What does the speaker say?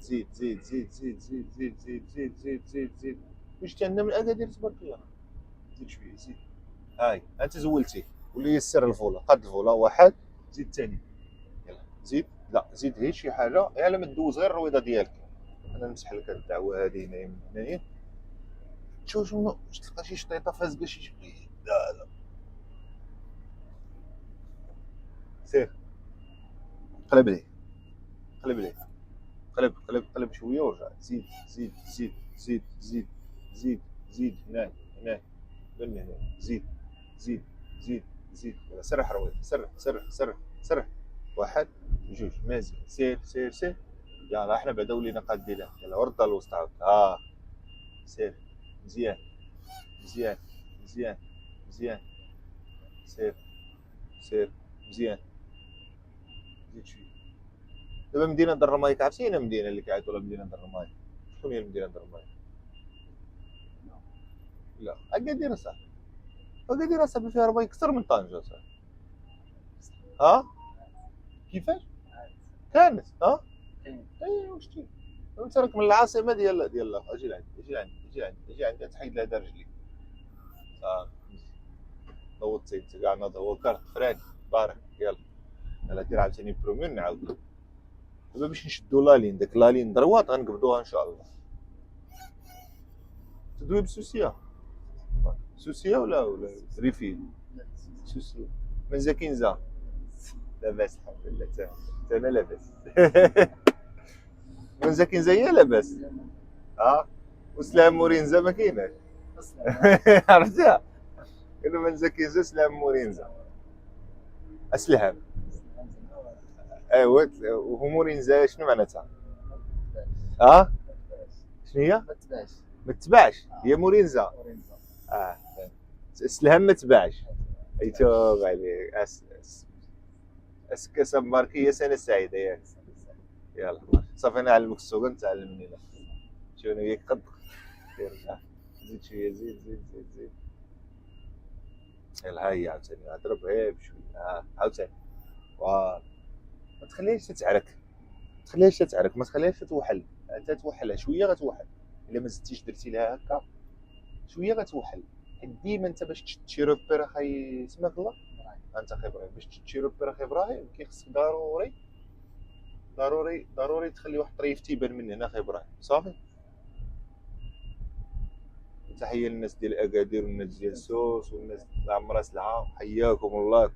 زيد زيد زيد زيد زيد زيد زيد زيد زيد زيد زيد. واش عندنا من اكادير تبارك الله. زيد شويه زيد. هاي انت زولتي ولي يسر الفولا، قاد الفولا واحد. زيد ثاني. يلا زيد. لا زيد غير شي حاجه على ما دوز غير الرويضه ديالك. انا نمسح لك الدعوه هذه هنايا من هنايا. شوف شنو واش تلقى شي شطيطه فازقه شي شويه. لا لا سير. قلب عليه قلب عليه. قلب قلب قلب شويه ورجع. زيد زيد زيد زيد زيد زيد زيد. هنا هنا من هنا. زيد زيد زيد زيد. يلا سرح رويض. سرح سرح سرح سرح. واحد جوج مازال. سير سير سير. يلا احنا بعدا ولينا قادين. يلا ورد الوسط عاود. سير. مزيان مزيان مزيان مزيان. سير سير مزيان. زيد شويه. دابا مدينه الرمايك عرفتينا المدينه اللي كيعيطوا لها مدينه الرمايك. شكون هي مدينه الرمايك؟ لا اكادير صاحبي. اكادير صاحبي فيها رمايك اكثر من طنجه صاحبي. ها كيفاش كانت اي واش تي. انت راك من العاصمه ديال اجي لعندي اجي لعندي اجي لعندي اجي لعندي تحيد لها رجليك. نوضتي انت كاع ناض هو كارت فراني بارك. يلا يلا دير عاوتاني بروميون نعاود. دابا باش نشدو لالين داك لالين دروات غنقبضوها ان شاء الله. تدوي بسوسيه. سوسيه ولا ريفيل. سوسيه. مازال كينزا. لاباس الحمد لله. تا انا لاباس. مازال كينزا هي لاباس. وسلام مورينزا ما كايناش. عرفتها. انا مازال كينزا سلام مورينزا. اسلهام. ايوا وهو مورينزا شنو معناتها؟ شنو هي؟ ما تباعش هي مورينزا. اه اسلهام ما تباعش. يتوب عليك اسكا مباركيه سنه سعيده ياك. يلا صافي انا نعلمك السوق انت تعلمني. لا شنو هي قد دير. زيد شويه زيد زيد زيد زيد. يلا هاي عاوتاني اضرب غير بشويه. عاوتاني ما تخليهاش تتعرك. ما تخليهاش تتعرك ما تخليهاش تتوحل. انت توحلها شويه غتوحل. الا ما زدتيش درتي لها هكا شويه غتوحل. ديما انت باش تشيروبير اخي سماك الله. انت اخي ابراهيم باش تشيروبير اخي ابراهيم كيخصك ضروري ضروري ضروري تخلي واحد الطريف تيبان من هنا اخي ابراهيم صافي. تحيه للناس ديال اكادير والناس ديال سوس والناس ديال عمرها سلعه حياكم الله.